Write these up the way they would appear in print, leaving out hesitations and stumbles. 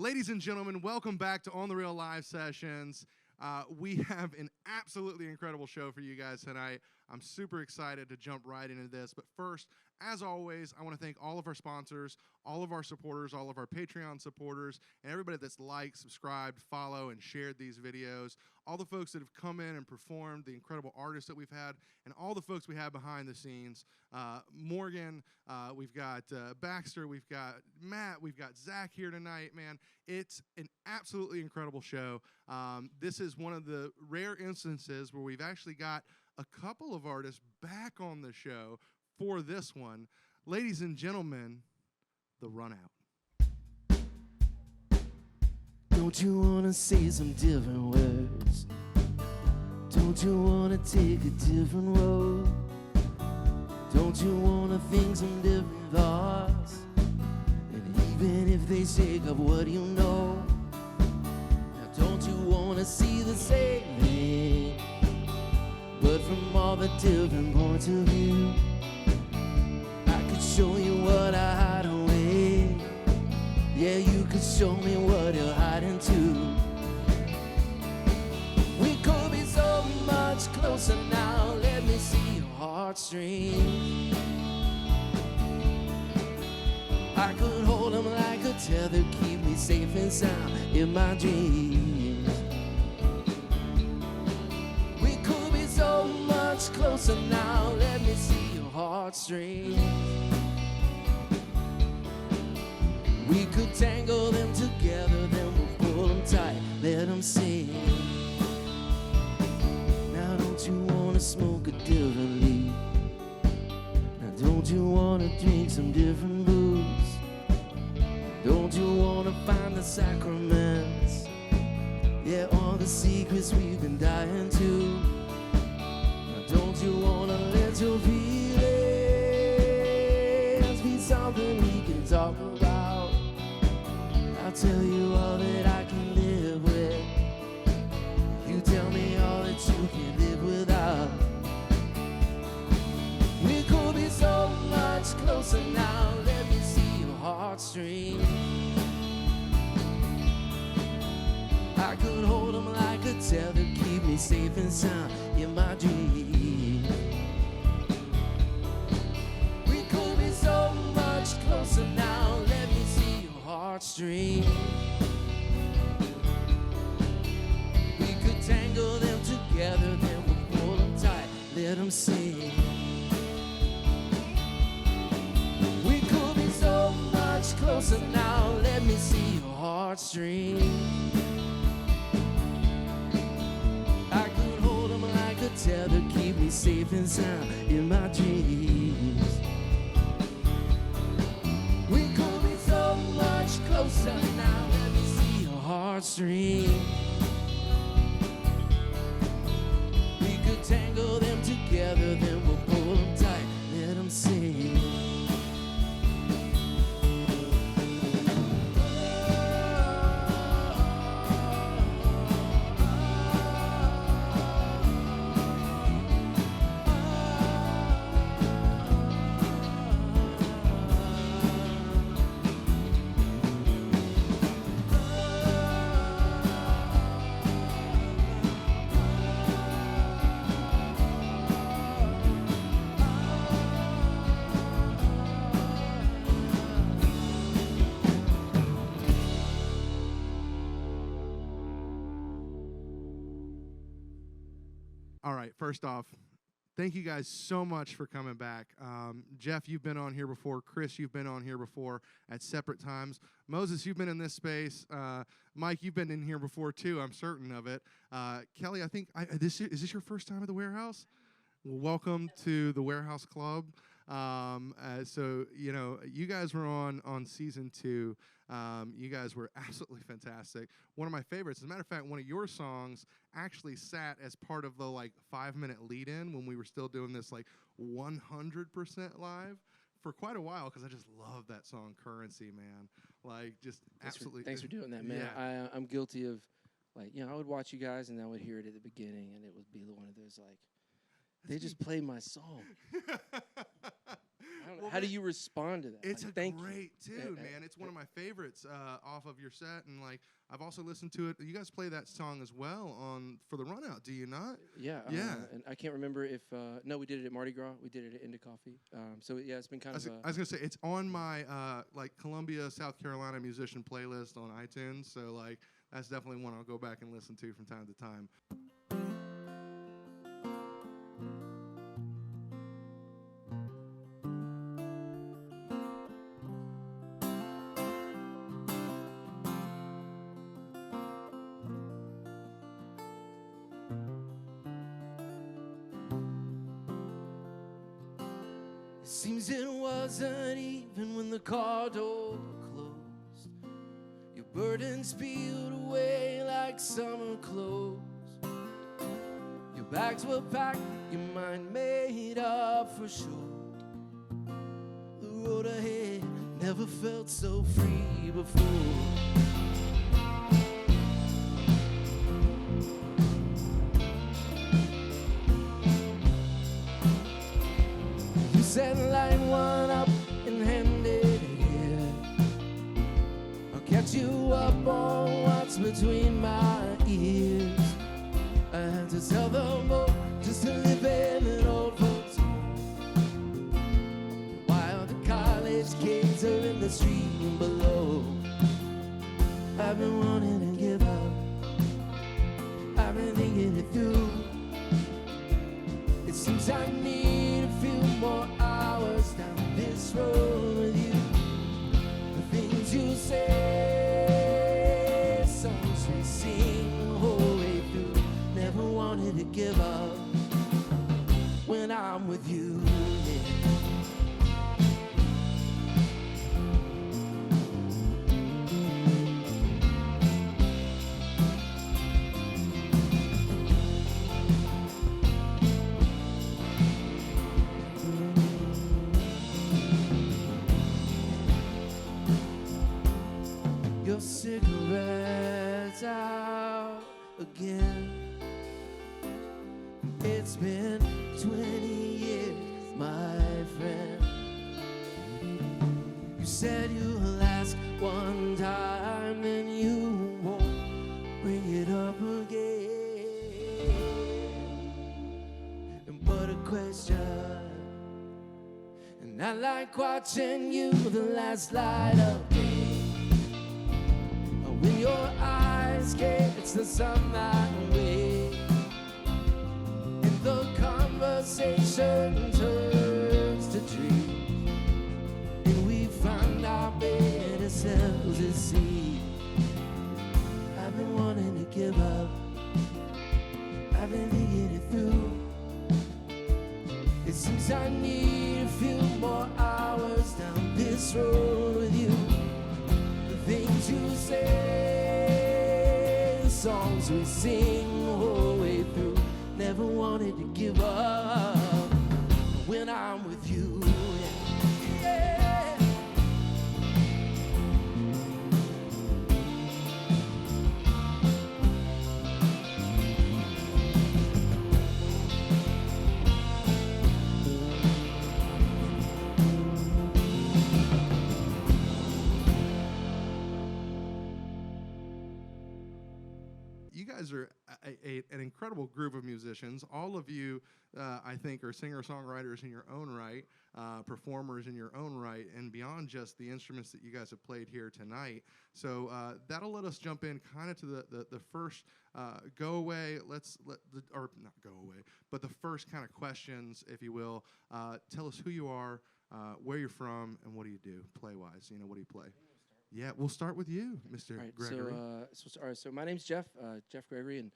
Ladies and gentlemen, welcome back to On the Real Live Sessions. We have an absolutely incredible show for you guys tonight. I'm super excited to jump right into this. But first, as always, I want to thank all of our sponsors, all of our supporters, all of our Patreon supporters, and everybody that's liked, subscribed, followed, and shared these videos. All the folks that have come in and performed, the incredible artists that we've had, and all the folks we have behind the scenes. Morgan, we've got Baxter, we've got Matt, we've got Zach here tonight. Man, it's an absolutely incredible show. This is one of the rare instances where we've actually got a couple of artists back on the show for this one. Ladies and gentlemen, the Runout. Don't you wanna say some different words? Don't you wanna take a different road? Don't you wanna think some different thoughts? And even if they shake up what you know, now don't you wanna see the same thing, but from all the different points of view? I could show you what I hide away. Yeah, you could show me what you're hiding too. We could be so much closer now. Let me see your heartstrings. I could hold them like a tether, keep me safe and sound in my dreams. We could be so much closer now. Let me see your heartstrings. We could tangle them together, then we'll pull them tight, let them sing. Now don't you wanna smoke a different leaf? Now don't you wanna drink some different booze? Don't you wanna find the sacraments? Yeah, all the secrets we've been dying to. Now don't you wanna let your feelings be something we can talk about? I'll tell you all that I can live with. You tell me all that you can live without. We could be so much closer now. Let me see your heartstrings. I could hold them like a tether, keep me safe and sound in my dreams. We could be so much closer now. Let me see your heartstrings. We could tangle them together, then we'll pull them tight, let them sing. We could be so much closer now. Let me see your heartstrings. I could hold them like a tether, keep me safe and sound in my dreams. We could be so much closer now. Let me see your heartstrings. We could tangle them together, then we'll pull them tight, let them sing. All right, first off, thank you guys so much for coming back. Jeff, you've been on here before. Chris, you've been on here before at separate times. Moses, you've been in this space. Mike, you've been in here before too, I'm certain of it. Kelley, I think, is this your first time at the Warehouse? Well, welcome to the Warehouse Club. So, you know, you guys were on season 2. You guys were absolutely fantastic. One of my favorites. As a matter of fact, one of your songs actually sat as part of the 5-minute lead-in when we were still doing this 100% live for quite a while, because I just love that song, Currency, man. Absolutely. Thanks for doing that, man. Yeah. I'm guilty of, I would watch you guys and I would hear it at the beginning, and it would be one of those they just played my song. How do you respond to that? It's like, a thank great you. tune, man. It's one of my favorites off of your set, and like I've also listened to it. You guys play that song as well for the Runout, do you not? Yeah. Yeah. And I can't remember if no, we did it at Mardi Gras. We did it at Into Coffee. So yeah, it's been kind of. I was gonna say it's on my like Columbia, South Carolina musician playlist on iTunes. So like that's definitely one I'll go back and listen to from time to time. Seems it wasn't even when the car door closed. Your burdens peeled away like summer clothes. Your bags were packed, your mind made up for sure. The road ahead never felt so free before. Said line one up and hand it here. I'll catch you up on what's between my ears. I had to tell them both just to live in an old folks home, while the college kids are in the street below. I've been wanting to give up, I've been thinking it through. It seems I need a few more hours down this road with you. The things you say, songs we sing the whole way through. Never wanted to give up when I'm with you. Yeah. Your cigarette's out again. It's been 20 years, my friend. You said you'll ask one time, then you won't bring it up again. And what a question. And I like watching you the last light of day. When your eyes catch the sunlight away, and the conversation turns to dreams, and we find our better selves at sea. I've been wanting to give up, I've been thinking it through. It seems I need a few more hours down this road with you. The things you say, the songs we sing the whole way through. Never wanted to give up when I'm with you. Yeah. You guys are an incredible group of musicians. All of you, I think, are singer-songwriters in your own right, performers in your own right, and beyond just the instruments that you guys have played here tonight. So that'll let us jump in kind of to the first go away. Or not go away, but the first kind of questions, if you will. Tell us who you are, where you're from, and what do you do play-wise? You know, what do you play? Yeah, we'll start with you, Mr. All right, Gregory. So my name's Jeff Gregory, and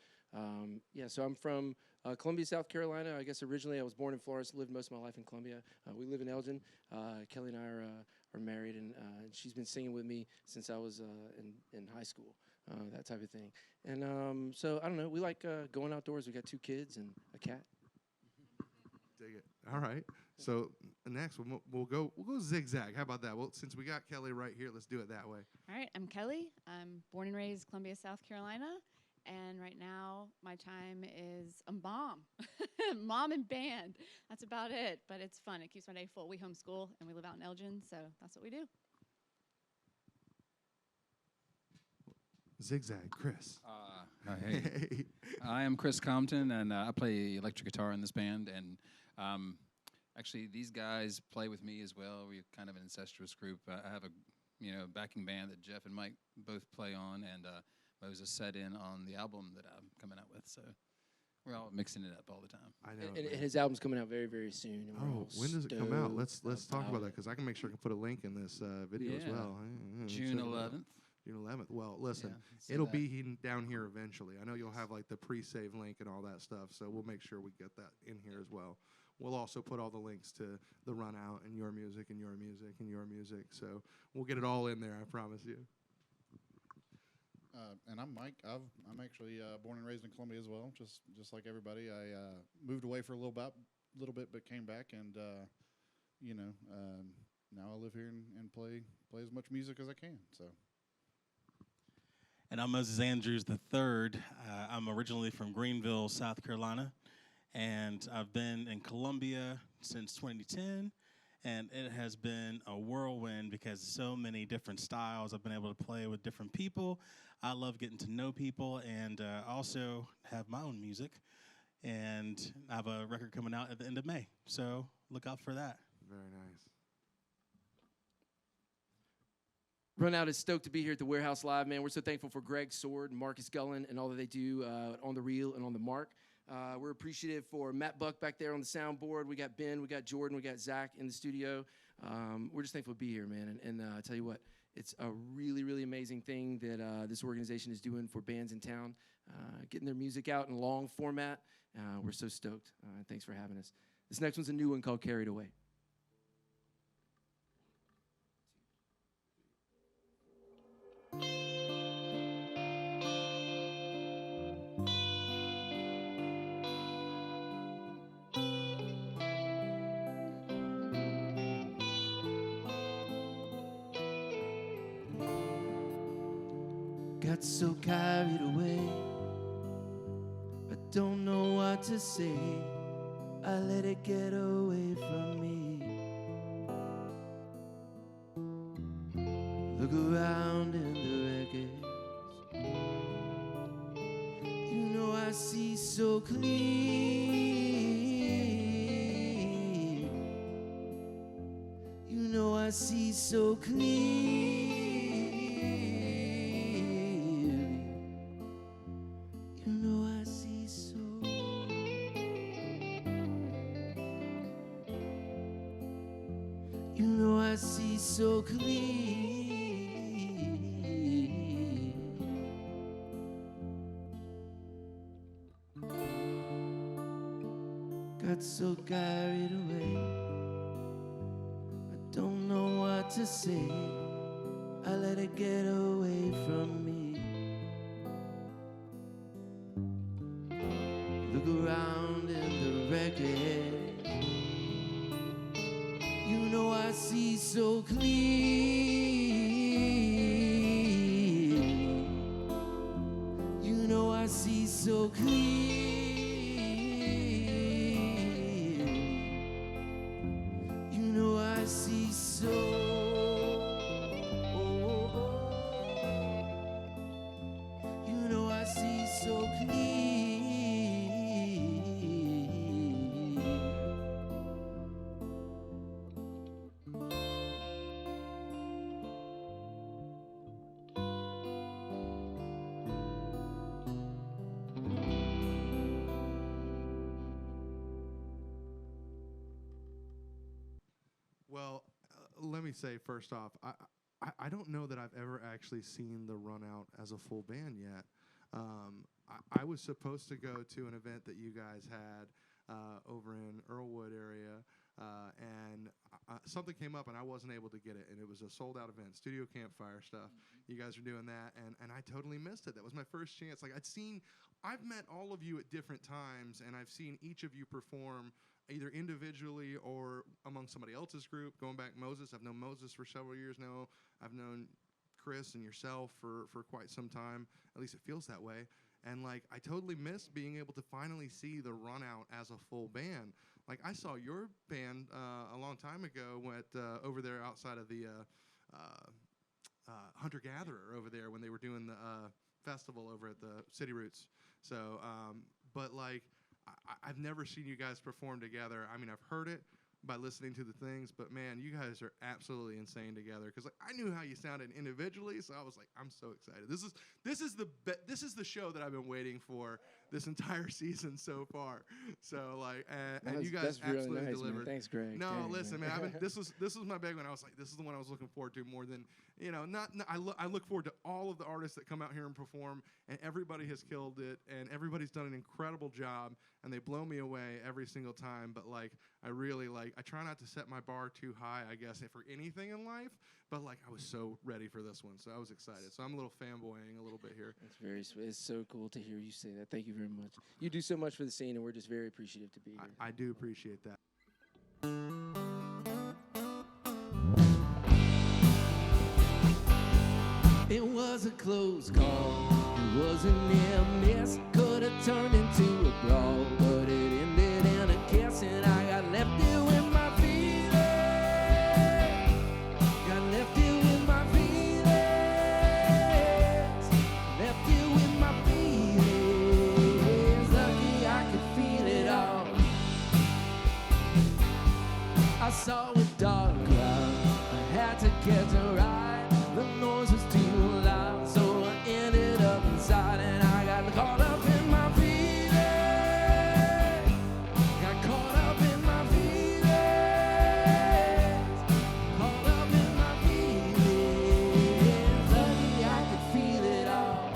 so I'm from Columbia, South Carolina. I guess originally I was born in Florida, lived most of my life in Columbia. We live in Elgin. Kelley and I are married, and she's been singing with me since I was in high school, that type of thing. And so I don't know. We like going outdoors. We got 2 kids and a cat. Dig it. All right. So next we'll go zigzag. How about that? Well, since we got Kelley right here, let's do it that way. All right, I'm Kelley. I'm born and raised Columbia, South Carolina, And right now, my time is a mom, mom and band. That's about it. But it's fun. It keeps my day full. We homeschool and we live out in Elgin, so that's what we do. Zigzag, Chris. Hey. Hey. I am Chris Compton, and I play electric guitar in this band. And actually, these guys play with me as well. We're kind of an incestuous group. I have a backing band that Jeff and Mike both play on, and Moses set in on the album that I'm coming out with. So we're all mixing it up all the time. I know. And his album's coming out very, very soon. And we're all when does it come out? Let's talk about that, it. because I can make sure I can put a link in this video as Yeah. well. June 11th. June 11th. Well, listen, Yeah, say it'll that. be down here eventually. I know you'll have like the pre-save link and all that stuff, so we'll make sure we get that in here as well. We'll also put all the links to the Runout and your music and your music and your music, so we'll get it all in there, I promise you. And I'm Mike. I'm actually born and raised in Columbia as well, just like everybody. I moved away for a little bit, but came back, and now I live here and play as much music as I can. So. And I'm Moses Andrews III. I'm originally from Greenville, South Carolina, and I've been in Columbia since 2010, and it has been a whirlwind because so many different styles. I've been able to play with different people. I love getting to know people, and also have my own music, and I have a record coming out at the end of May, so look out for that. Very nice. Runout is stoked to be here at the Warehouse Live, man. We're so thankful for Greg Sword and Marcus Gullen and all that they do on the reel and on the mark. We're appreciative for Matt Buck back there on the soundboard. We got Ben, we got Jordan, we got Zach in the studio. We're just thankful to be here, man. And I tell you what, it's a really, really amazing thing that this organization is doing for bands in town, getting their music out in long format. We're so stoked. Thanks for having us. This next one's a new one called Carried Away. Got so carried away, I don't know what to say. I let it get away from me. Look around in the wreckage, you know I see so clear. You know I see so clear. I see so clear. Got so carried away, I don't know what to say. I let it get away from me. Look around in the wreckage, you know I see so clear. You know I see so clear. You know I see so. You know I see so clear. Well, let me say first off, I don't know that I've ever actually seen the Runout as a full band yet. I was supposed to go to an event that you guys had over in Earlwood area, and something came up and I wasn't able to get it, and it was a sold-out event, Studio Campfire stuff. You guys are doing that, and I totally missed it. That was my first chance. Like I've met all of you at different times, and I've seen each of you perform either individually or among somebody else's group. Going back, Moses, I've known Moses for several years now. I've known Chris and yourself for quite some time. At least it feels that way. And like, I totally missed being able to finally see the Runout as a full band. Like, I saw your band a long time ago over there outside of the Hunter Gatherer over there when they were doing the festival over at the City Roots. So, but like, I've never seen you guys perform together. I mean, I've heard it by listening to the things, but man, you guys are absolutely insane together. Because like, I knew how you sounded individually, so I was like, I'm so excited. This is the show that I've been waiting for this entire season so far. So like, and you guys absolutely really nice, delivered. Man. Thanks, Greg. No, Dang, listen, man. This was my big one. I was like, this is the one I was looking forward to more than I look forward to all of the artists that come out here and perform, and everybody has killed it, and everybody's done an incredible job, and they blow me away every single time. But like, I try not to set my bar too high, I guess, for anything in life. But like, I was so ready for this one, so I was excited. So I'm a little fanboying a little bit here. That's very sweet. It's so cool to hear you say that. Thank you very much. You do so much for the scene, and we're just very appreciative to be here. I do appreciate that. It was a close call. It was a near miss. Could have turned into a brawl, but it ended in a kiss, and I got left here with my feelings. Got left here with my feelings. Left here with my feelings. Lucky I could feel it all. I saw a dark cloud. I had to catch a ride. The noise was too loud, so I ended up inside, and I got caught up in my feelings. Got caught up in my feelings. Caught up in my feelings. Lucky I could feel it all.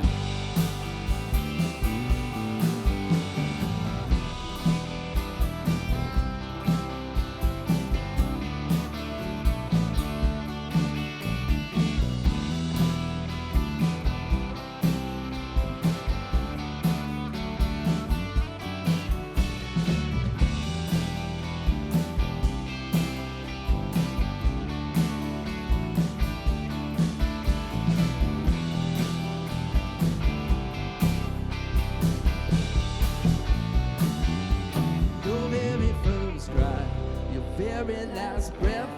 Your very first cry, your very last breath,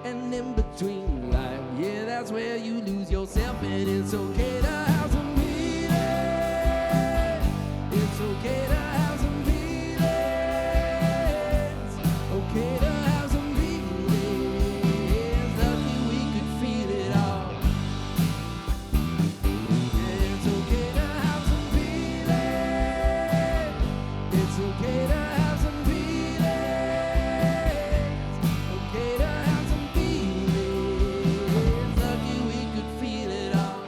and in between life, yeah, that's where you lose yourself. And it's okay to have some feelings. It's okay to have some feelings. Okay to have some feelings. Lucky we could feel it all. Yeah, it's okay to have some feelings. It's okay to have some feelings. Okay to have some feelings. Lucky we could feel it all.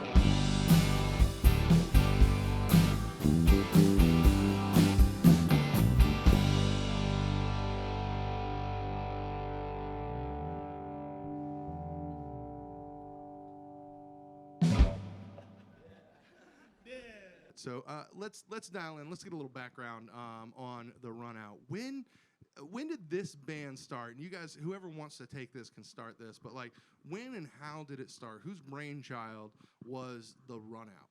So let's dial in. Let's get a little background on the Runout. When did this band start? And you guys, whoever wants to take this can start this. But like, when and how did it start? Whose brainchild was the Runout?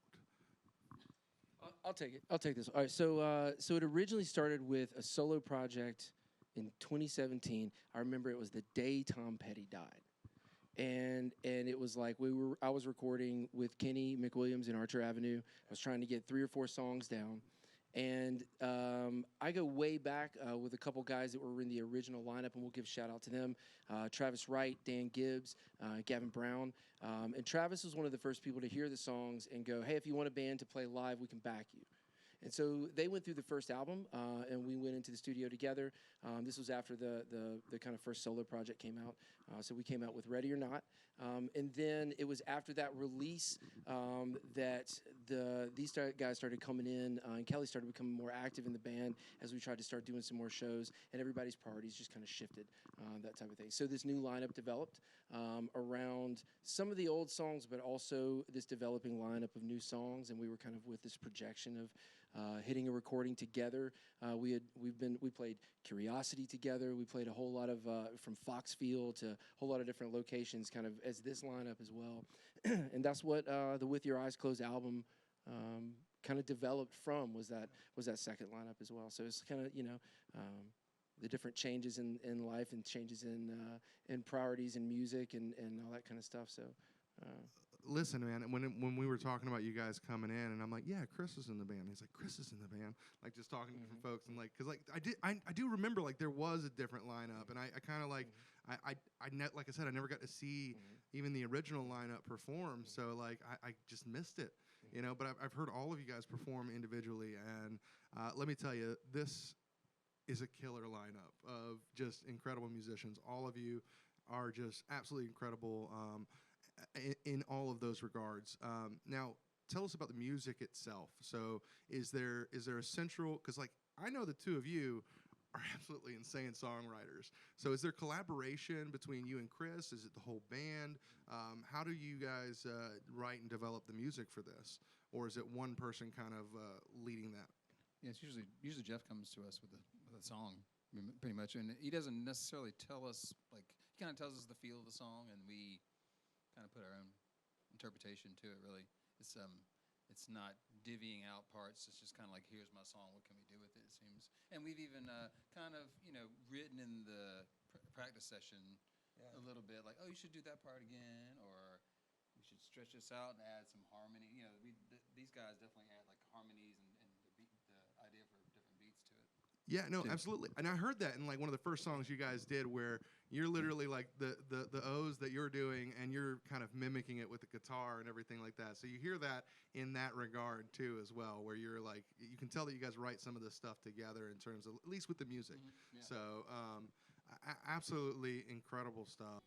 I'll take it. I'll take this. All right. So it originally started with a solo project in 2017. I remember it was the day Tom Petty died. And it was like I was recording with Kenny McWilliams in Archer Avenue. I was trying to get 3 or 4 songs down. And I go way back with a couple guys that were in the original lineup, and we'll give a shout out to them. Travis Wright, Dan Gibbs, Gavin Brown. And Travis was one of the first people to hear the songs and go, hey, if you want a band to play live, we can back you. And so they went through the first album, and we went into the studio together. This was after the kind of first solo project came out. So we came out with Ready or Not. And then it was after that release that these guys started coming in, and Kelley started becoming more active in the band as we tried to start doing some more shows, and everybody's priorities just kind of shifted, that type of thing. So this new lineup developed around some of the old songs, but also this developing lineup of new songs, and we were kind of with this projection of hitting a recording together. We played Curiosity together. We played a whole lot of from Foxfield to a whole lot of different locations, kind of as this lineup as well. And that's what the With Your Eyes Closed album kind of developed from was that second lineup as well. So it's kind of the different changes in life and changes in priorities in music and all that kind of stuff. So. Listen, man, when we were talking about you guys coming in, and I'm like, yeah, Chris is in the band. He's like, Chris is in the band. Like, just talking to different folks, and like, cause like I do remember like there was a different lineup, and I kind of like like I said, I never got to see even the original lineup perform, so like I just missed it, But I've heard all of you guys perform individually, and let me tell you, this is a killer lineup of just incredible musicians. All of you are just absolutely incredible. In all of those regards. Now, tell us about the music itself. So, is there a central? Because, like, I know the two of you are absolutely insane songwriters. So, is there collaboration between you and Chris? Is it the whole band? How do you guys write and develop the music for this, or is it one person kind of leading that? Yeah, it's usually Jeff comes to us with a song, pretty much, and he doesn't necessarily tell us, like, he kind of tells us the feel of the song, and we kind of put our own interpretation to it. Really, it's not divvying out parts. It's just kind of like, here's my song. What can we do with it? It seems, and we've even kind of written in the practice session a little bit, like, oh, you should do that part again, or we should stretch this out and add some harmony. These guys definitely add like harmonies and the idea for different beats to it. Yeah, no, absolutely. And I heard that in like one of the first songs you guys did, where you're literally like the O's that you're doing, and you're kind of mimicking it with the guitar and everything like that. So you hear that in that regard too, as well, where you're like, you can tell that you guys write some of this stuff together in terms of, at least with the music. Mm-hmm. Yeah. So absolutely incredible stuff.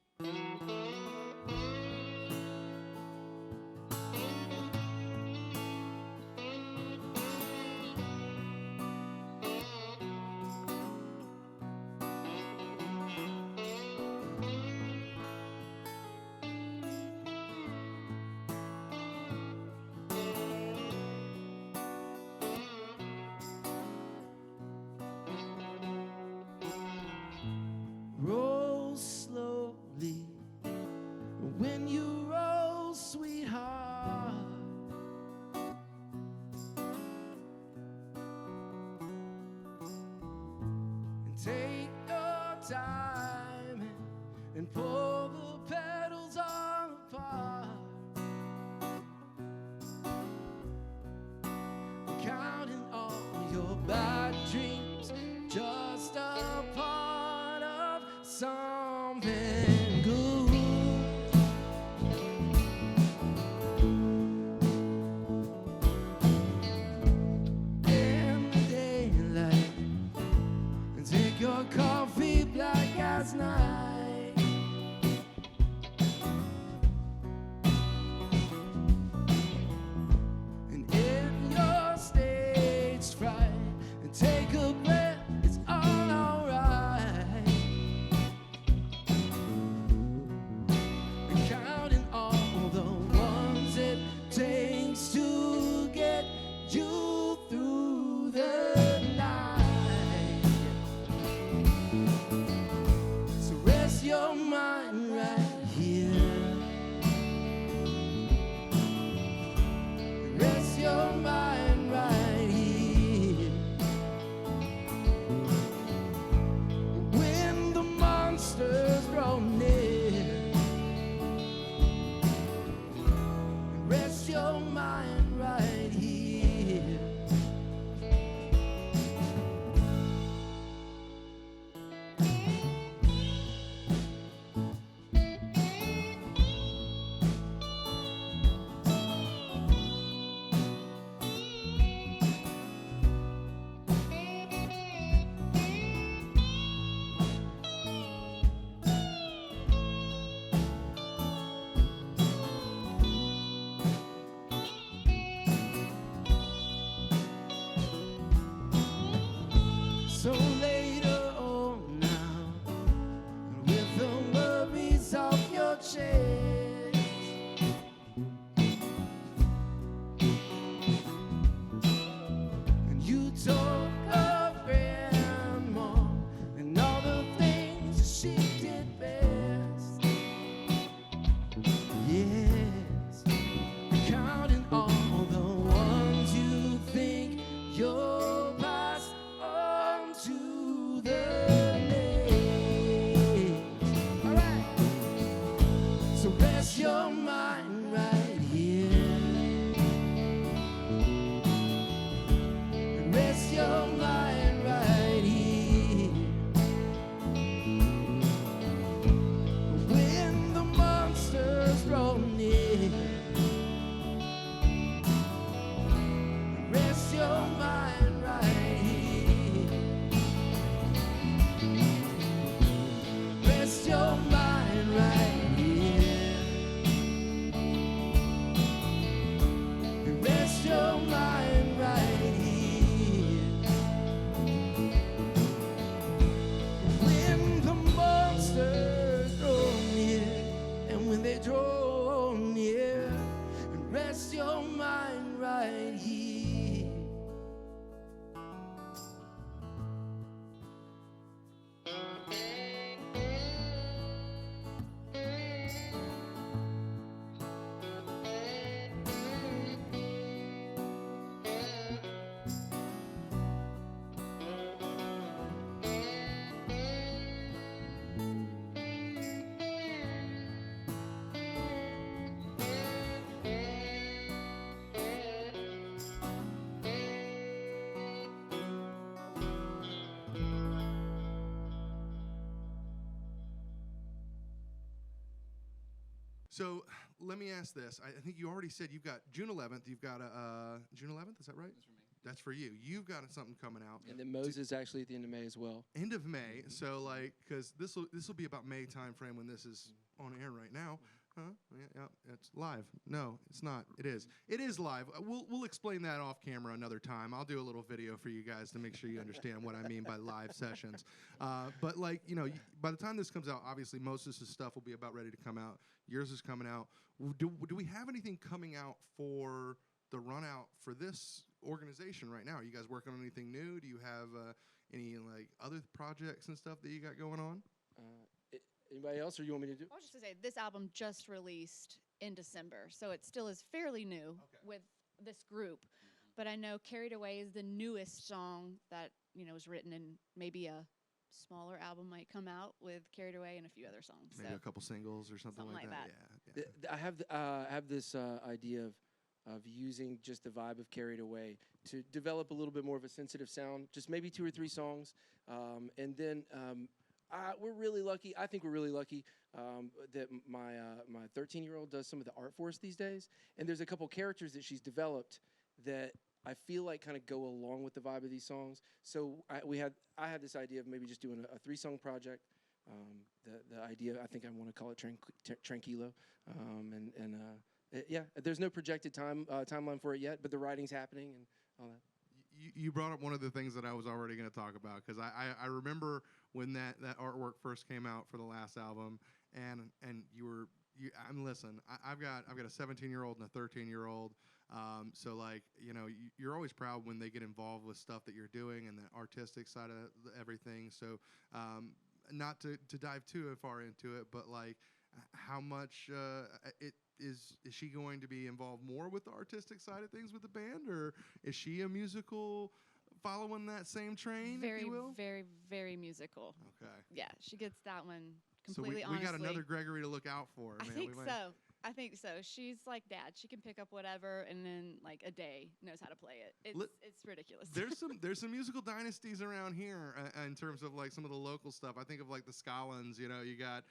Roll slowly when So let me ask this. I think you already said you've got June 11th. You've got June 11th. Is that right? That's for me. That's for you. You've got something coming out. And then Moe's is actually at the end of May as well. End of May. So like, because this will be about May time frame when this is on air right now. Huh? Yeah, it's live. No, it's not. It is. It is live. We'll explain that off camera another time. I'll do a little video for you guys to make sure you understand what I mean by live sessions. But like, by the time this comes out, obviously most of this stuff will be about ready to come out. Yours is coming out. Do we have anything coming out for the Runout for this organization right now? Are you guys working on anything new? Do you have any like other projects and stuff that you got going on? Anybody else, or you want me to do? I was just going to say, this album just released in December, so it still is fairly new with this group. But I know Carried Away is the newest song that, was written, and maybe a smaller album might come out with Carried Away and a few other songs. Maybe a couple singles or something like that. Yeah. I have this idea of using just the vibe of Carried Away to develop a little bit more of a sensitive sound, just maybe 2 or 3 songs. And then we're really lucky. I think we're really lucky that my 13-year-old does some of the art for us these days. And there's a couple characters that she's developed that I feel like kind of go along with the vibe of these songs. So I had this idea of maybe just doing a 3-song project. The idea, I think I want to call it Tranquilo. There's no projected timeline for it yet, but the writing's happening and all that. You brought up one of the things that I was already going to talk about, because I remember when that artwork first came out for the last album, and listen, I've got a 17-year-old and a 13-year-old, so like you're always proud when they get involved with stuff that you're doing and the artistic side of everything. So not to dive too far into it, but like how much is she going to be involved more with the artistic side of things with the band, or is she a musical following that same train, very, if you will? very, very musical. Okay. Yeah, she gets that one So completely we got honestly. another Gregory to look out for. I think so. She's like Dad. She can pick up whatever, and then like a day knows how to play it. It's ridiculous. There's some musical dynasties around here in terms of like some of the local stuff. I think of like the Scollins. You got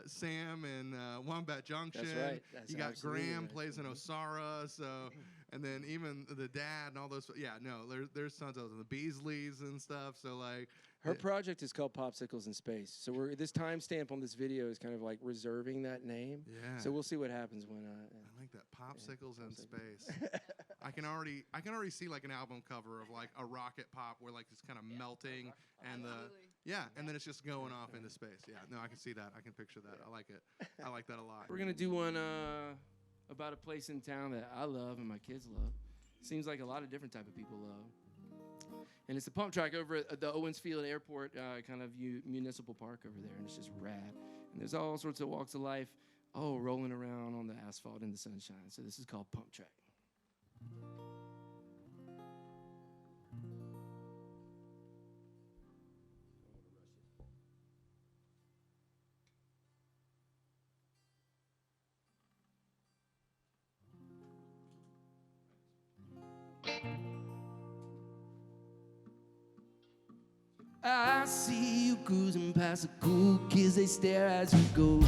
Sam and Wombat Junction. That's right. That's you got absolutely Graham right. plays in Osara. So, and then even the dad and all those. Yeah, no, there's tons of those, and the Beasleys and stuff. So like. Her project is called Popsicles in Space. So this timestamp on this video is kind of like reserving that name. Yeah. So we'll see what happens when. I like that. Popsicles in Space. I can already see like an album cover of like a rocket pop where like it's kind of melting and and then it's just going off into space. Yeah. No, I can see that. I can picture that. I like it. I like that a lot. We're gonna do one about a place in town that I love and my kids love. Seems like a lot of different type of people love. And it's a pump track over at the Owensfield Airport, kind of municipal park over there, and it's just rad. And there's all sorts of walks of life, rolling around on the asphalt in the sunshine. So this is called Pump Track. I see you cruising past the cool kids, they stare as you go.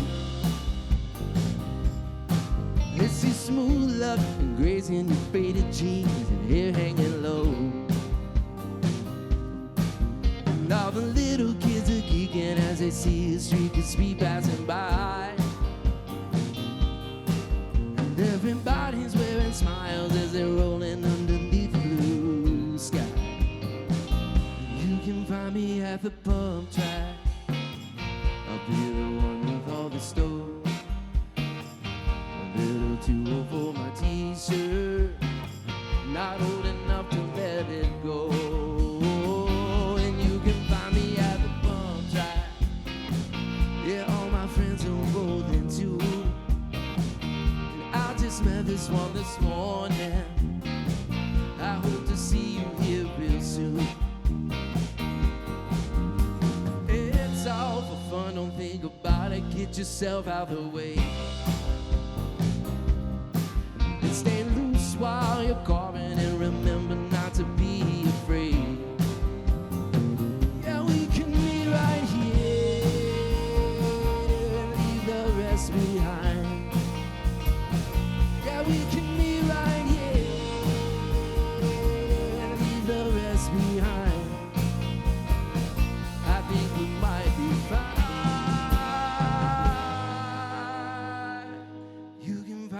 They see smooth love and grace in your faded jeans and hair hanging low. And all the little kids are geeking as they see a streak of speed passing by. And everybody's wearing smiles as they're rolling underneath the blue sky. You can find me at the pump track. I'll be the one with all the stores. A little too old for my t-shirt, not old enough to let it go. And you can find me at the pump track. Yeah, all my friends are rolling too. And I just met this one this morning. I hope to see you here real soon. It's all for fun, don't think about it, get yourself out of the way. And stay loose while you're carving, and remember not to be afraid. Yeah, we can meet right here and leave the rest behind.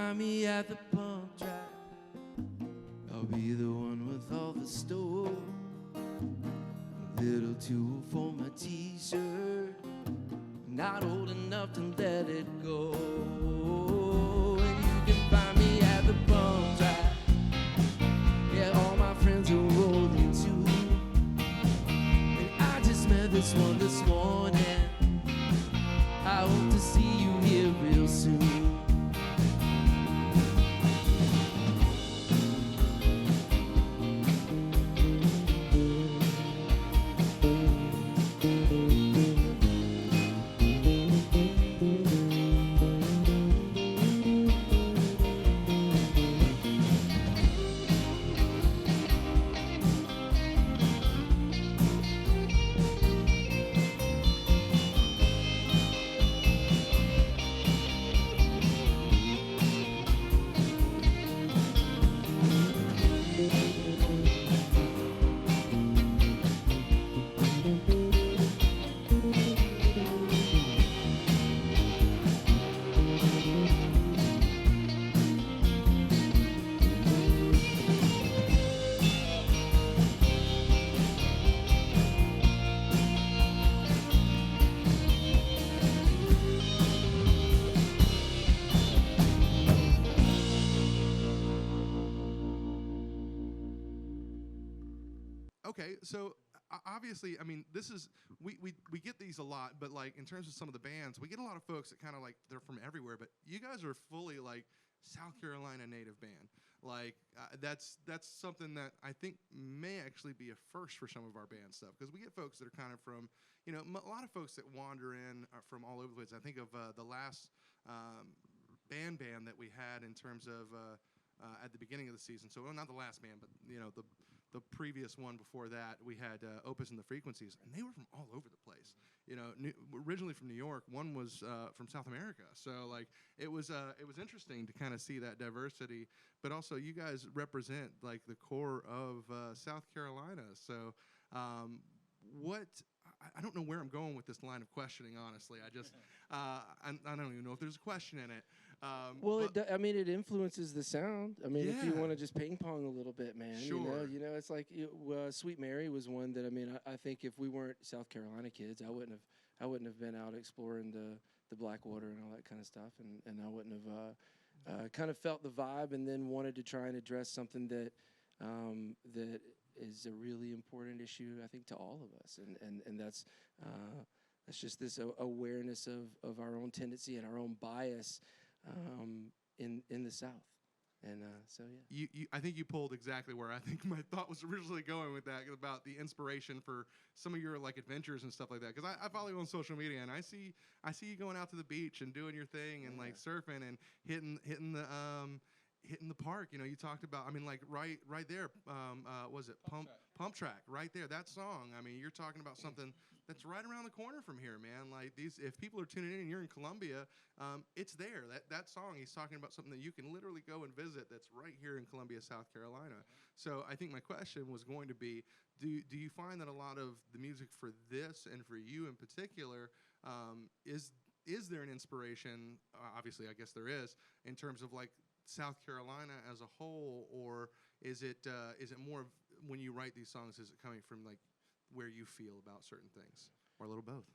find me at the pump track, I'll be the one with all the stove. A little too old for my t-shirt, not old enough to let it go. And you can find me at the pump track. Yeah, all my friends are rolling too. And I just met this one this morning. I hope to see you here real soon. Okay, so obviously, I mean, this is we get these a lot, but like in terms of some of the bands, we get a lot of folks that kind of like they're from everywhere, but you guys are fully like South Carolina native band. Like that's something that I think may actually be a first for some of our band stuff, because we get folks that are kind of from, you know, a lot of folks that wander in are from all over the place. I think of the last band that we had in terms of at the beginning of the season. So not the last band, but you know the previous one before that, we had Opus and the Frequencies, and they were from all over the place. You know, originally from New York. One was from South America. So like it was interesting to kind of see that diversity. But also, you guys represent like the core of South Carolina. So what? I don't know where I'm going with this line of questioning. Honestly, I just I don't even know if there's a question in it. Well, I mean, it influences the sound. I mean, if you Yeah. want to just ping pong a little bit, man, Sure. you know, it's like Sweet Mary was one that I mean, I think if we weren't South Carolina kids, I wouldn't have been out exploring the Blackwater and all that kind of stuff, and I wouldn't have kind of felt the vibe, and then wanted to try and address something that that is a really important issue, I think, to all of us, and that's just this awareness of our own tendency and our own bias in the South. And so, yeah. I think you pulled exactly where I think my thought was originally going with that, about the inspiration for some of your like adventures and stuff like that. Because I follow you on social media, and I see you going out to the beach and doing your thing and like surfing and hitting the park. You know, you talked about, I mean, like right there, was it Pump Track right there? That song. I mean, you're talking about something that's right around the corner from here, man. Like if people are tuning in and you're in Columbia, it's there. That song, he's talking about something that you can literally go and visit. That's right here in Columbia, South Carolina. So I think my question was going to be, do you find that a lot of the music for this and for you in particular, is there an inspiration? Obviously, I guess there is, in terms of like South Carolina as a whole, or is it more of, when you write these songs, is it coming from like where you feel about certain things, or a little both?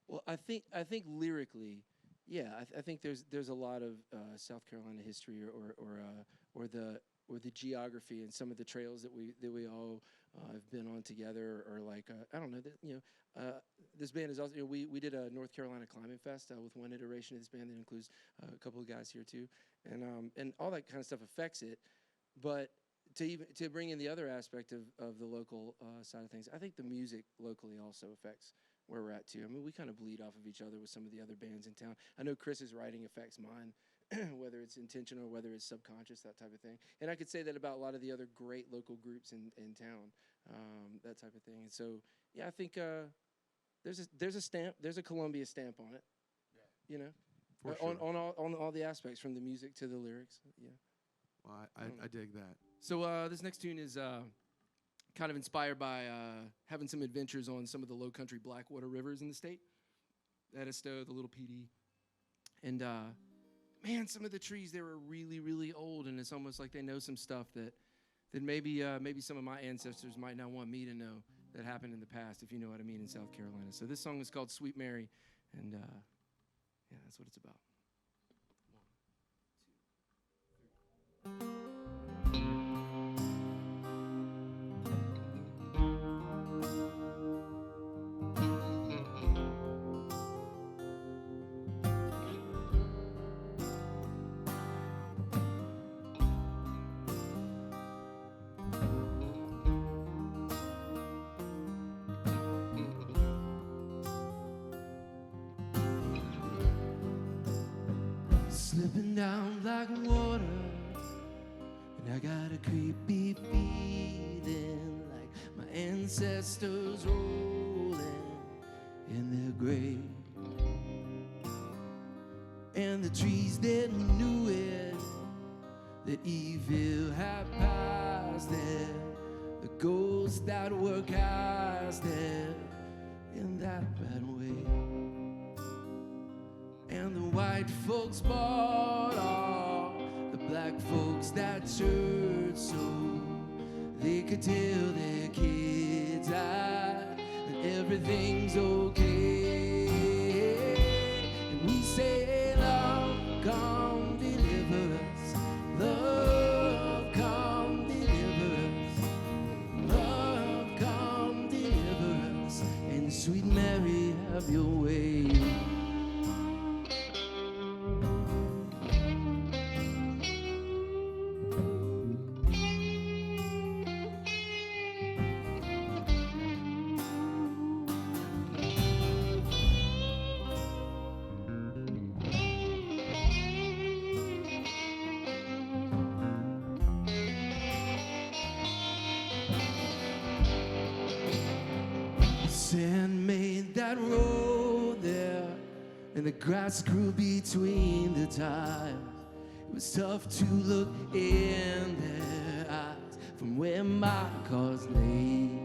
Well, I think lyrically, yeah, I think there's a lot of South Carolina history or the geography and some of the trails that we all have been on together, or like I don't know, this band is also, you know, we did a North Carolina Climbing Fest with one iteration of this band that includes a couple of guys here too, and all that kind of stuff affects it, but to bring in the other aspect of the local side of things, I think the music locally also affects where we're at too. I mean, we kind of bleed off of each other with some of the other bands in town. I know Chris's writing affects mine, whether it's intentional or whether it's subconscious, that type of thing. And I could say that about a lot of the other great local groups in town, that type of thing. And so, yeah, I think there's a stamp, there's a Columbia stamp on it, you know, For sure. on all the aspects, from the music to the lyrics. Yeah. Well, I dig that. So this next tune is kind of inspired by having some adventures on some of the low country Blackwater rivers in the state. The Edisto, the Little PD. And man, some of the trees, they were really, really old, and it's almost like they know some stuff that maybe some of my ancestors might not want me to know that happened in the past, if you know what I mean, in South Carolina. So this song is called Sweet Mary, and yeah, that's what it's about. Slipping down like water, and I got a creepy feeling like my ancestors rolling in their grave. And the trees that knew it, that evil had passed there, the ghosts that were cast there in that bad way. And the white folks bought all the black folks that church so they could tell their kids that everything's okay. And we say, love, come deliver us. Love, come deliver us. Love, come deliver us. And sweet Mary, have your way. Sand made that road there, and the grass grew between the tiles. It was tough to look in their eyes from where my cars lay.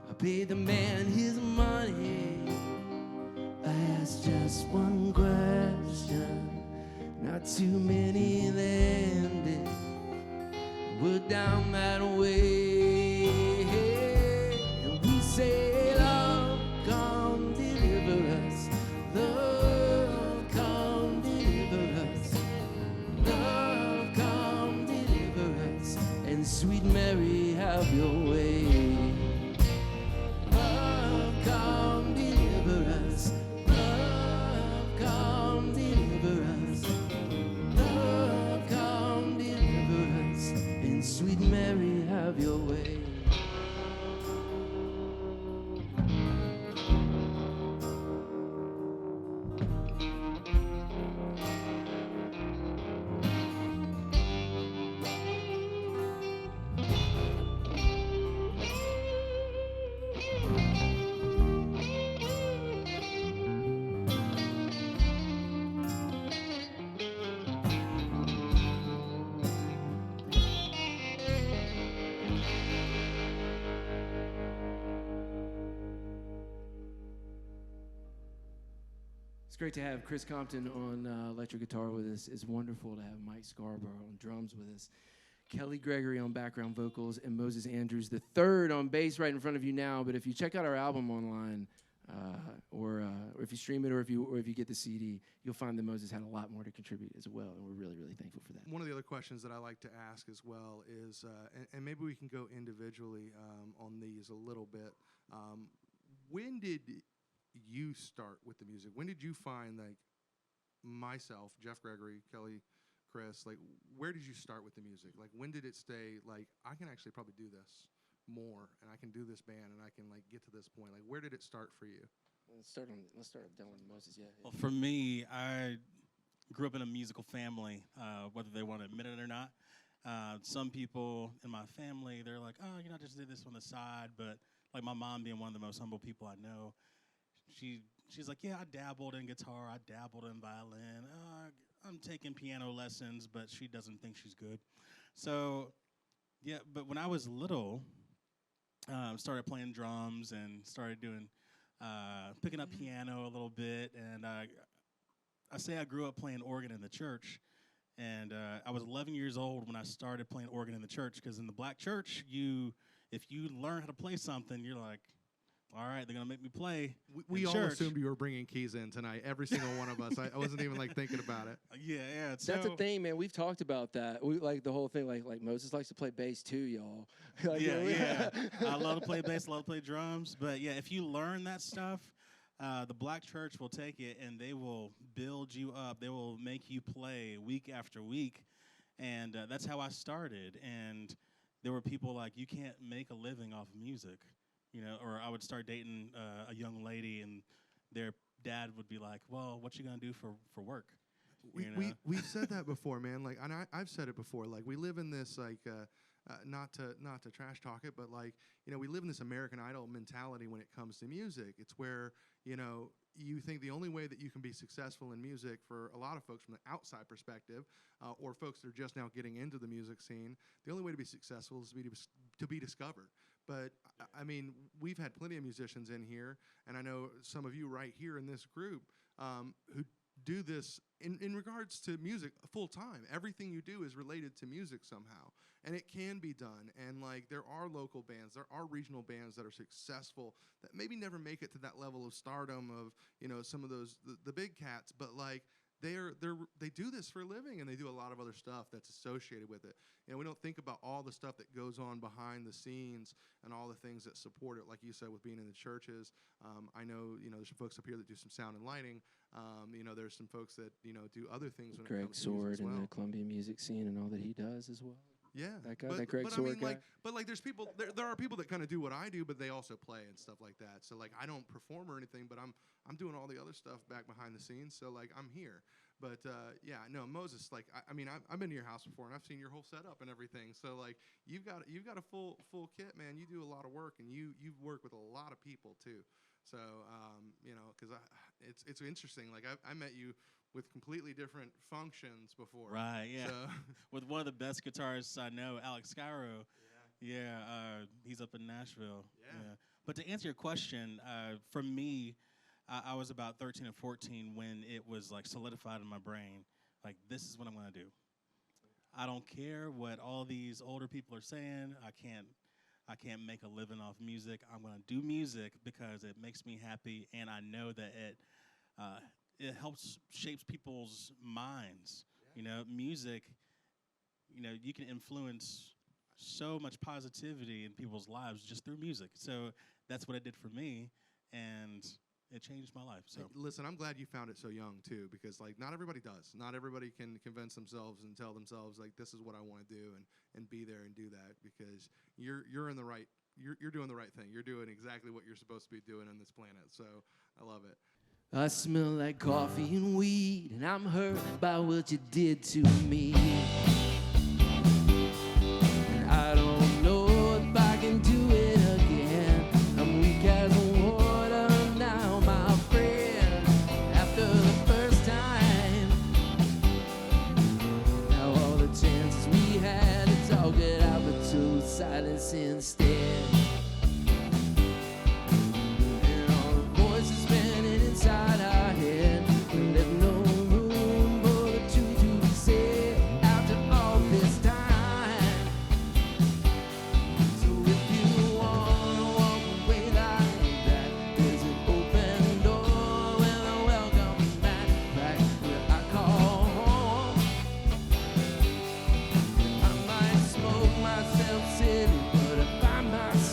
I paid the man his money. I asked just one question. Not too many landed were down that way. And we say, love, come deliver us. Love, come deliver us. Love, come deliver us. And sweet Mary, have your way. Love, come deliver us. Love, come deliver us. Love, come deliver us. And sweet Mary, have your way. It's great to have Chris Compton on electric guitar with us. It's wonderful to have Mike Scarborough on drums with us. Kelley Gregory on background vocals, and Moses Andrews the third on bass right in front of you now. But if you check out our album online, or if you stream it, or if you get the CD, you'll find that Moses had a lot more to contribute as well, and we're really, really thankful for that. One of the other questions that I like to ask as well is, and maybe we can go individually on these a little bit. When did you start with the music? When did you find, like, myself, Jeff Gregory, Kelley, Chris, like, where did you start with the music? Like, when did it stay, like, I can actually probably do this more, and I can do this band, and I can, like, get to this point? Like, where did it start for you? Let's start down with Moses, yeah. Well, for me, I grew up in a musical family, whether they want to admit it or not. Some people in my family, they're like, oh, I just did this on the side. But, like, my mom being one of the most humble people I know, she's like, yeah, I dabbled in guitar, I dabbled in violin, I'm taking piano lessons, but she doesn't think she's good. So, yeah, but when I was little, started playing drums and started doing, picking up piano a little bit, and I I say I grew up playing organ in the church, and I was 11 years old when I started playing organ in the church, because in the black church, if you learn how to play something, you're like, all right, they're going to make me play. We all church. assumed you were bringing keys in tonight, every single one of us. I wasn't even like thinking about it. Yeah. That's the thing, man. We've talked about that. We like the whole thing. Like Moses likes to play bass too, y'all. Like, yeah. I love to play bass. I love to play drums. But yeah, if you learn that stuff, the black church will take it and they will build you up. They will make you play week after week, and that's how I started. And there were people like, you can't make a living off of music. Or I would start dating a young lady, and their dad would be like, "Well, what you gonna do for work?" We've said that before, man. Like, and I've said it before. Like, we live in this like, not to trash talk it, but like, we live in this American Idol mentality when it comes to music. It's where you think the only way that you can be successful in music, for a lot of folks from the outside perspective, or folks that are just now getting into the music scene, the only way to be successful is to be discovered. But, I mean, we've had plenty of musicians in here, and I know some of you right here in this group who do this in regards to music full time. Everything you do is related to music somehow, and it can be done. And, like, there are local bands, there are regional bands that are successful that maybe never make it to that level of stardom of, some of those, the big cats, but, like, they do this for a living, and they do a lot of other stuff that's associated with it. We don't think about all the stuff that goes on behind the scenes and all the things that support it. Like you said, with being in the churches, I know there's some folks up here that do some sound and lighting. There's some folks that do other things. When Greg it comes to music Sword as well. in the Columbia music scene and all that he does as well. Yeah, that guy, that Greg Sword guy. But there's people. There are people that kind of do what I do, but they also play and stuff like that. So like, I don't perform or anything, but I'm doing all the other stuff back behind the scenes. So like, I'm here. But yeah, no, Moses. Like, I mean, I've been to your house before, and I've seen your whole setup and everything. So like, you've got a full kit, man. You do a lot of work, and you work with a lot of people too. So because it's interesting. Like, I met you with completely different functions before. Right, yeah. So with one of the best guitarists I know, Alex Skyro. Yeah, he's up in Nashville. Yeah. But to answer your question, for me, I was about 13 or 14 when it was like solidified in my brain, like, this is what I'm going to do. I don't care what all these older people are saying. I can't make a living off music. I'm going to do music because it makes me happy, and I know that it helps shapes people's minds. Music, you can influence so much positivity in people's lives just through music. So that's what it did for me, and it changed my life. So listen, I'm glad you found it so young too, because like, not everybody does. Not everybody can convince themselves and tell themselves like, this is what I want to do, and be there and do that, because you're in the right. You're doing the right thing. You're doing exactly what you're supposed to be doing on this planet. So I love it. I smell like coffee and weed, and I'm hurt by what you did to me. And I don't know if I can do it again. I'm weak as water now, my friend, after the first time. Now all the chances we had to talk it out, but chose silence instead. Inside our head, and there's no room for the truth to be said after all this time. So if you wanna walk away like that, there's an open door with a welcome mat, right where I call home. I might smoke myself silly, but I find myself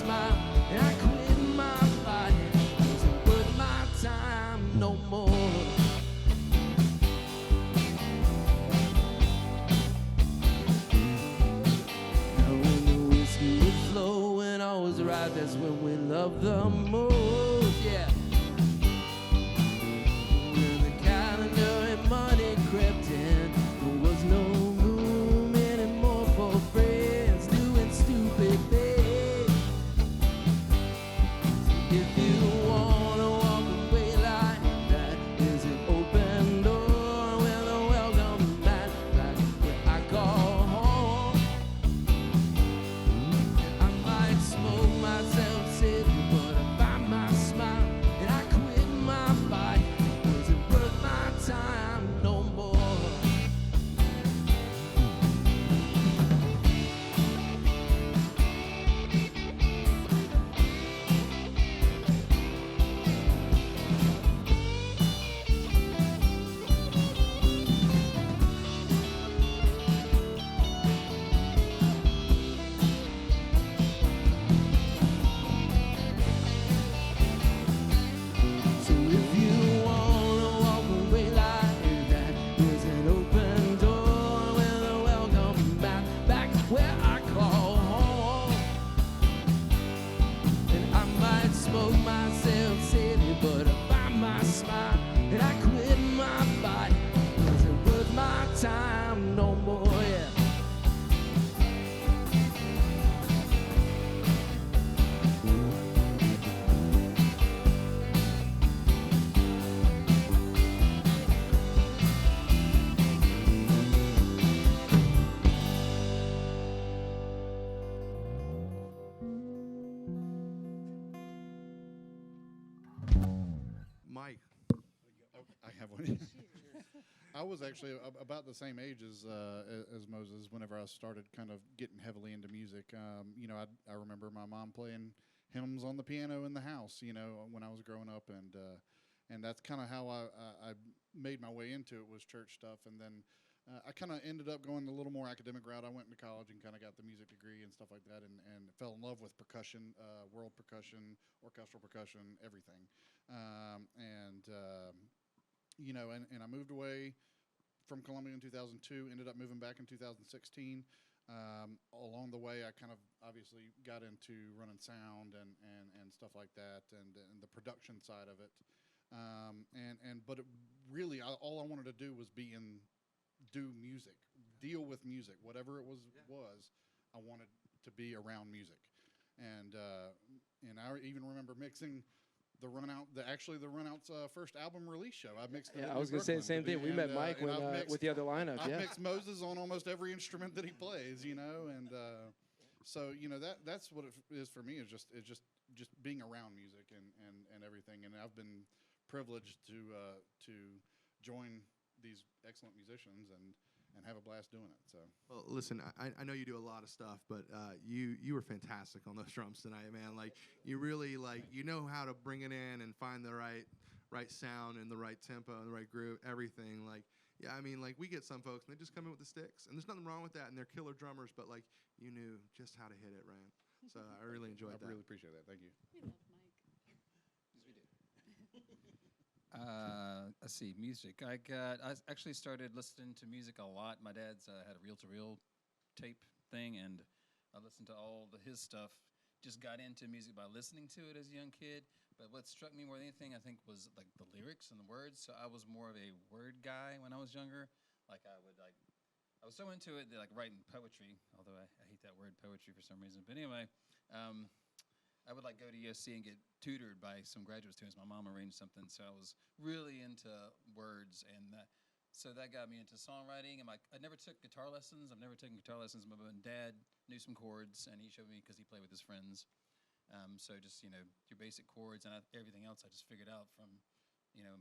time no more, yeah. Mike. I have one. I was actually about the same age as Moses whenever I started kind of getting heavily into music. I remember my mom playing hymns on the piano in the house, when I was growing up, and that's kind of how I made my way into it, was church stuff. And then I kind of ended up going a little more academic route. I went into college and kind of got the music degree and stuff like that, and fell in love with percussion, world percussion, orchestral percussion, everything. And I moved away from Columbia in 2002, ended up moving back in 2016. Along the way, I kind of obviously got into running sound and stuff like that, and the production side of it. But it really, all I wanted to do was do music, deal with music, whatever it was. I wanted to be around music, and I even remember mixing the Runout's first album release show. I mixed. Yeah, I was gonna say the same thing. We met Mike with the other lineup. I've mixed Moses on almost every instrument that he plays, and so that's what it is for me. Is just being around music and everything. And I've been privileged to join these excellent musicians and have a blast doing it. So, well, listen, I know you do a lot of stuff, but you were fantastic on those drums tonight, man. Like, you really, you know how to bring it in and find the right sound and the right tempo and the right groove, everything. Yeah, I mean, we get some folks and they just come in with the sticks, and there's nothing wrong with that, and they're killer drummers, but you knew just how to hit it, right? So I really enjoyed that. I really appreciate that. Thank you. We love Mike. Let's see, music. I actually started listening to music a lot. My dad's had a reel-to-reel tape thing, and I listened to all his stuff. Just got into music by listening to it as a young kid. But what struck me more than anything, I think, was the lyrics and the words. So I was more of a word guy when I was younger. I was so into it that writing poetry, although I hate that word poetry for some reason. But anyway, I would go to USC and get tutored by some graduate students. My mom arranged something, so I was really into words, and so that got me into songwriting. And I never took guitar lessons. I've never taken guitar lessons. My dad knew some chords, and he showed me because he played with his friends. So just your basic chords, and everything else I just figured out from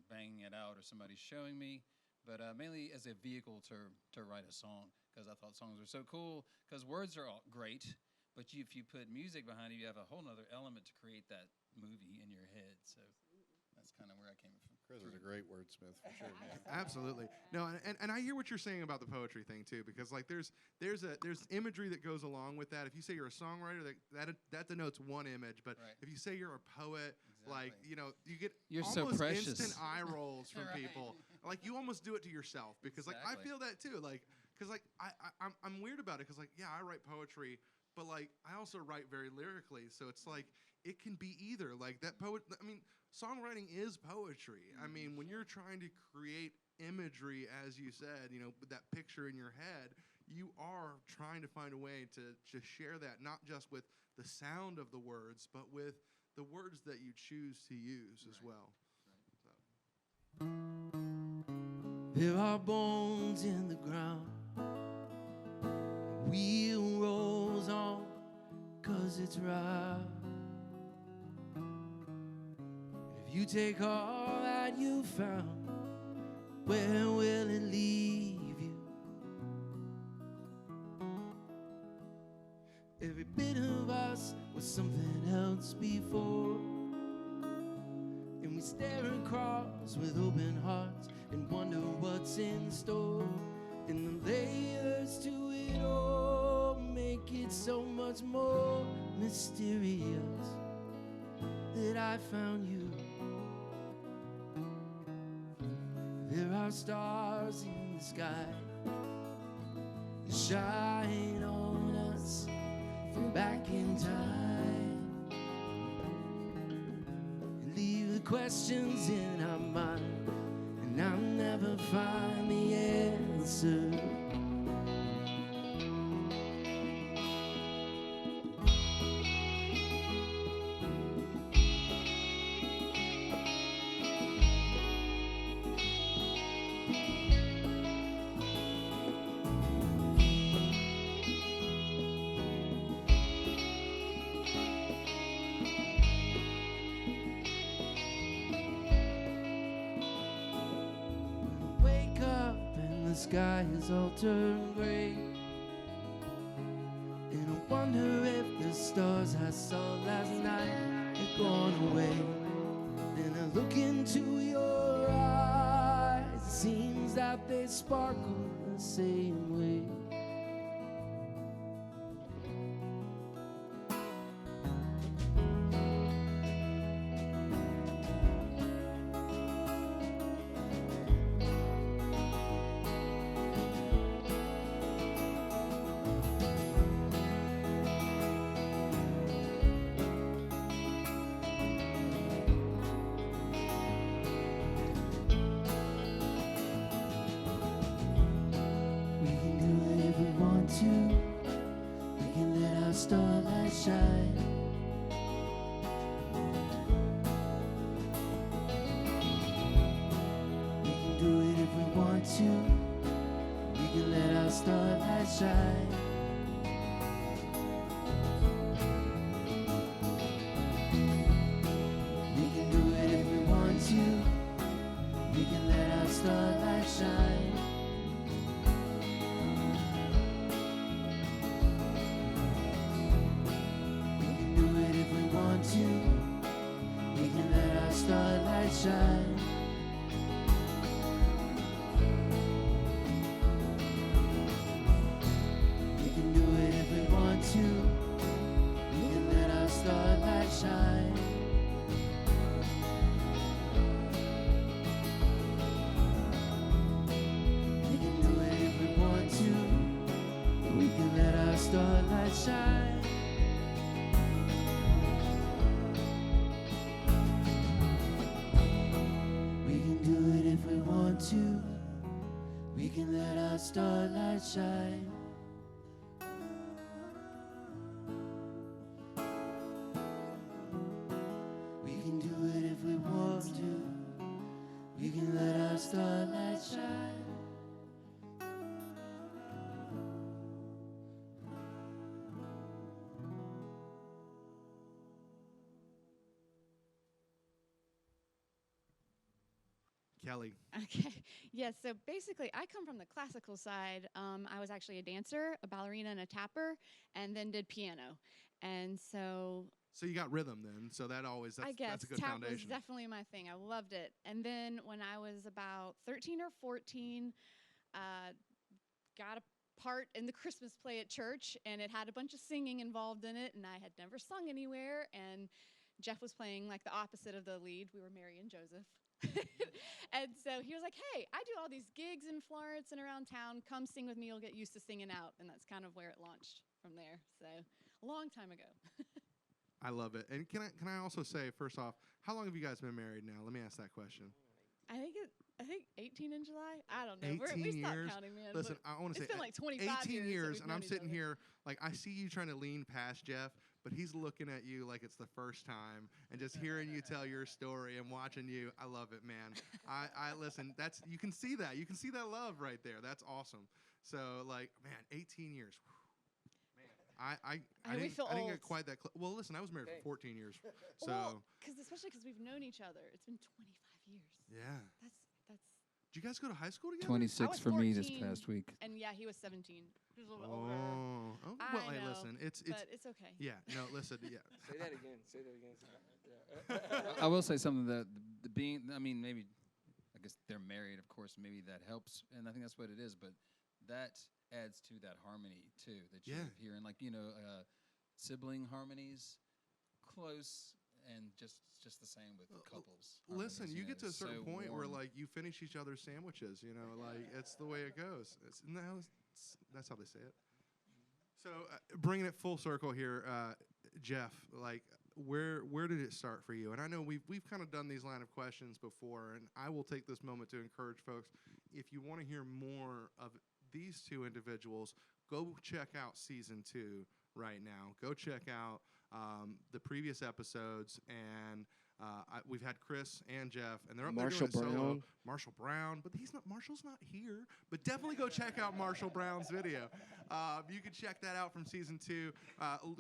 banging it out or somebody showing me. But mainly as a vehicle to write a song, because I thought songs were so cool. Because words are all great. But if you put music behind it, you have a whole other element to create that movie in your head. So that's kind of where I came from. Chris is a great wordsmith, for sure. Absolutely. No, and I hear what you're saying about the poetry thing too, because there's imagery that goes along with that. If you say you're a songwriter, that denotes one image. But if you say you're a poet, you get you're almost so precious. instant eye rolls from Right. people. You almost do it to yourself, because I feel that too. Because I'm weird about it, because I write poetry. But I also write very lyrically, so it's it can be either. Songwriting is poetry. I mean, when you're trying to create imagery, as you said, with that picture in your head, you are trying to find a way to share that, not just with the sound of the words, but with the words that you choose to use as well. So. There are bones in the ground. Wheel rolls on, 'cause it's right. If you take all that you found, where will it leave you? Every bit of us was something else before, and we stare across with open hearts and wonder what's in store. And the layers to it all make it so much more mysterious that I found you. There are stars in the sky that shine on us from back in time, and leave the questions in our mind, and I'll never find the answer. sky has all turned gray. And I wonder if the stars I saw last night have gone away. Then I look into your eyes, it seems that they sparkle the same way. We can let our starlight shine. We can do it if we want to. We can let our starlight shine. We can do it if we want to. We can let our starlight shine. We can let our starlight shine. We can do it if we want to. We can let our starlight shine. We can do it if we want to. We can let our starlight shine. To, we can let our starlight shine. We can do it if we want to. We can let our starlight shine. Kelley. Okay. Yes. So basically, I come from the classical side. I was actually a dancer, a ballerina, and a tapper, and then did piano. And so you got rhythm then. So that's I guess that's a good tap foundation. was definitely my thing. I loved it. And then when I was about 13 or 14, got a part in the Christmas play at church, and it had a bunch of singing involved in it, and I had never sung anywhere. And Jeff was playing like the opposite of the lead. We were Mary and Joseph. And so he was like, hey, I do all these gigs in Florence and around town. Come sing with me. You'll get used to singing out. And that's kind of where it launched from there. So a long time ago. I love it. And can I also say, first off, how long have you guys been married now? Let me ask that question. I think 18 in July. I don't know. 18 We stopped years. counting, man. Listen, I want to say it's been like 25 18 years, that and I'm we've known sitting each here other. like I see you trying to lean past Jeff, but he's looking at you like it's the first time, and just hearing you tell your story and watching you. I love it, man. I listen. That's you can see that. You can see that love right there. That's awesome. So like, man, 18 years. I didn't get quite that close. Well, listen, I was married for 14 years. So especially because we've known each other. It's been 25 years. Yeah. That's Did you guys go to high school together? 26 for me this past week. And yeah, he was 17. He was a little bit older. Oh, well, hey, listen, it's but it's okay. Yeah, no, listen, yeah. Say that again. Say that again. Yeah. I will say something that maybe, I guess they're married, of course, maybe that helps, and I think that's what it is, but that adds to that harmony, too, that you hear, and sibling harmonies, close, and just the same with couples. Listen, you get to a certain point where, warm. like, you finish each other's sandwiches, like, it's the way it goes. That's how they say it. So, bringing it full circle here, Jeff, like, where did it start for you? And I know we've kind of done these line of questions before, and I will take this moment to encourage folks, if you want to hear more of these two individuals, go check out season 2 right now. Go check out the previous episodes, and we've had Chris and Jeff, and they're up there doing it solo. Marshall Brown, but Marshall's not here. But definitely go check out Marshall Brown's video. You can check that out from season 2.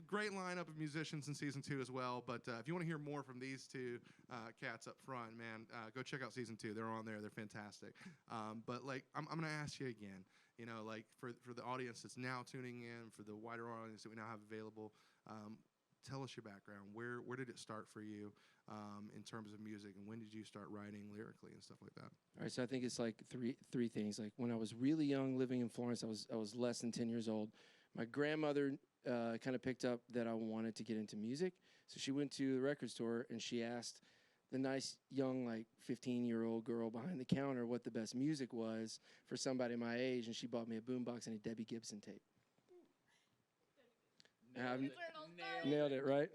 Great lineup of musicians in season 2 as well. But if you want to hear more from these two cats up front, man, go check out season 2. They're on there. They're fantastic. But like, I'm going to ask you again. You know, like for the audience that's now tuning in, for the wider audience that we now have available, tell us your background. Where did it start for you in terms of music, and when did you start writing lyrically and stuff like that? All right, so I think it's like three things. Like when I was really young, living in Florence, I was less than 10 years old. My grandmother kind of picked up that I wanted to get into music, so she went to the record store and she asked the nice young, like 15-year-old girl behind the counter what the best music was for somebody my age, and she bought me a boombox and a Debbie Gibson tape. Nailed it, right?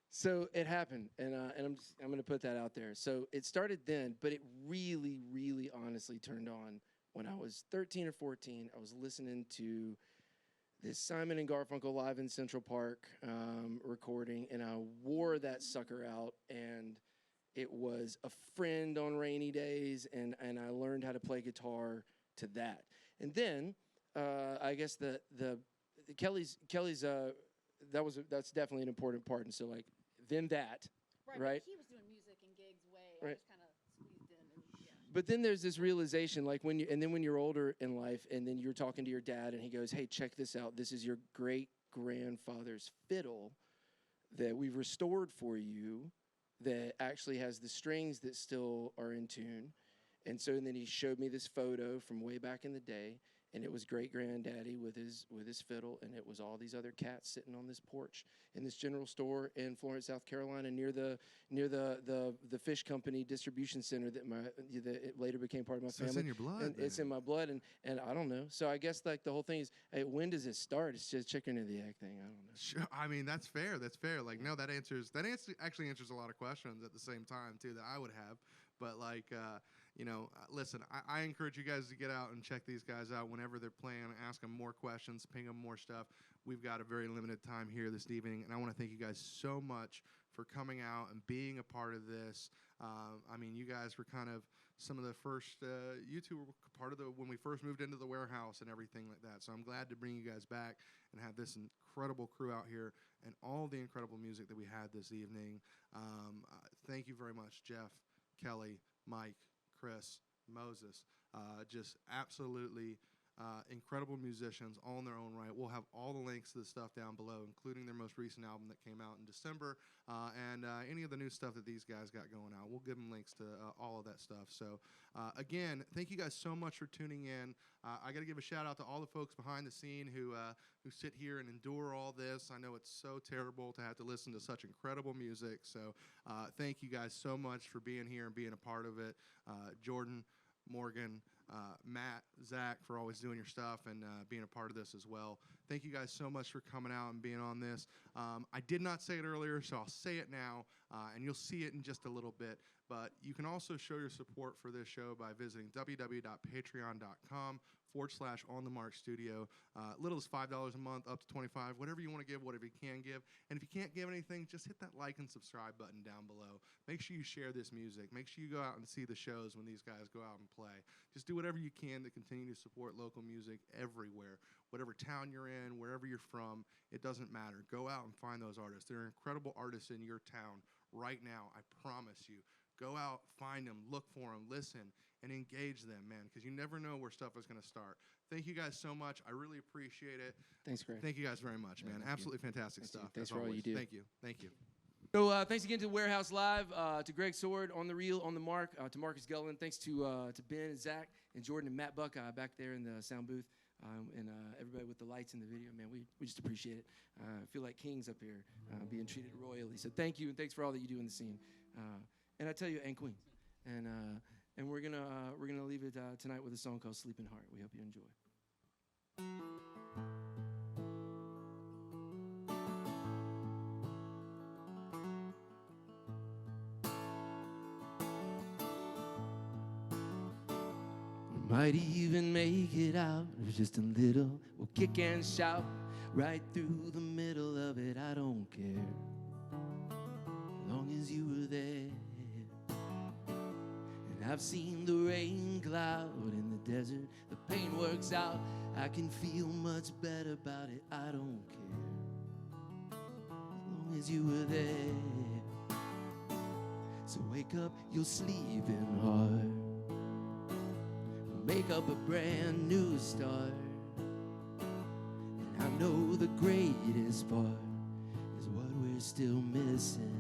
So it happened, and I'm going to put that out there. So it started then, but it really, really honestly turned on when I was 13 or 14. I was listening to this Simon and Garfunkel Live in Central Park recording, and I wore that sucker out, and it was A Friend on Rainy Days, and I learned how to play guitar to that. And then I guess the Kelley's that's definitely an important part. And so like then that, right? He was doing music and gigs way. Right. I just kind of squeezed in. And, yeah. But then there's this realization, like when you're older in life, and then you're talking to your dad, and he goes, "Hey, check this out. This is your great grandfather's fiddle that we've restored for you, that actually has the strings that still are in tune." And then he showed me this photo from way back in the day, and it was great granddaddy with his fiddle, and it was all these other cats sitting on this porch in this general store in Florence, South Carolina, near the fish company distribution center that it later became part of my family. It's in your blood. And it's in my blood, and I don't know. So I guess like the whole thing is, hey, when does it start? It's just chicken or the egg thing. I don't know. Sure. I mean, that's fair. That's fair. Like, no, that actually answers a lot of questions at the same time too that I would have. But like, listen, I encourage you guys to get out and check these guys out whenever they're playing. Ask them more questions, ping them more stuff. We've got a very limited time here this evening, and I want to thank you guys so much for coming out and being a part of this. I mean, you guys were kind of some of the first, you two were part of when we first moved into the warehouse and everything like that. So I'm glad to bring you guys back and have this incredible crew out here and all the incredible music that we had this evening. Thank you very much, Jeff, Kelley, Mike, Chris, Moses, just absolutely incredible musicians all in their own right. We'll have all the links to the stuff down below, including their most recent album that came out in December, and any of the new stuff that these guys got going out. We'll give them links to all of that stuff. So again, thank you guys so much for tuning in. I got to give a shout out to all the folks behind the scene who sit here and endure all this. I know it's so terrible to have to listen to such incredible music. So thank you guys so much for being here and being a part of it. Jordan, Morgan, Matt, Zach, for always doing your stuff and being a part of this as well. Thank you guys so much for coming out and being on this. I did not say it earlier, so I'll say it now, and you'll see it in just a little bit. But you can also show your support for this show by visiting www.patreon.com/OnTheMarkStudio. Little as $5 a month, up to $25, whatever you want to give, whatever you can give. And if you can't give anything, just hit that like and subscribe button down below. Make sure you share this music. Make sure you go out and see the shows when these guys go out and play. Just do whatever you can to continue to support local music everywhere. Whatever town you're in, wherever you're from, it doesn't matter. Go out and find those artists. There are incredible artists in your town right now, I promise you. Go out, find them, look for them, listen, and engage them, man, because you never know where stuff is going to start. Thank you guys so much. I really appreciate it. Thanks, Greg. Thank you guys very much, man. Absolutely fantastic stuff. Thanks for all you do. Thank you. Thank you. So thanks again to Warehouse Live, to Greg Sword on the reel, on the mark, to Marcus Gullen. Thanks to Ben and Zach and Jordan and Matt Buckeye back there in the sound booth, and everybody with the lights in the video. Man, we just appreciate it. I feel like kings up here, being treated royally. So thank you, and thanks for all that you do in the scene. And I tell you, and queens. And we're gonna leave it tonight with a song called "Sleeping Heart." We hope you enjoy. Might even make it out with just a little. We'll kick and shout right through the middle of it. I don't care, as long as you were there. And I've seen the rain cloud in the desert. The pain works out I can feel much better about it, I don't care, as long as you were there. So wake up your sleeping heart, make up a brand new start. And I know the greatest part is what we're still missing.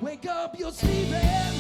Wake up, you're sleeping.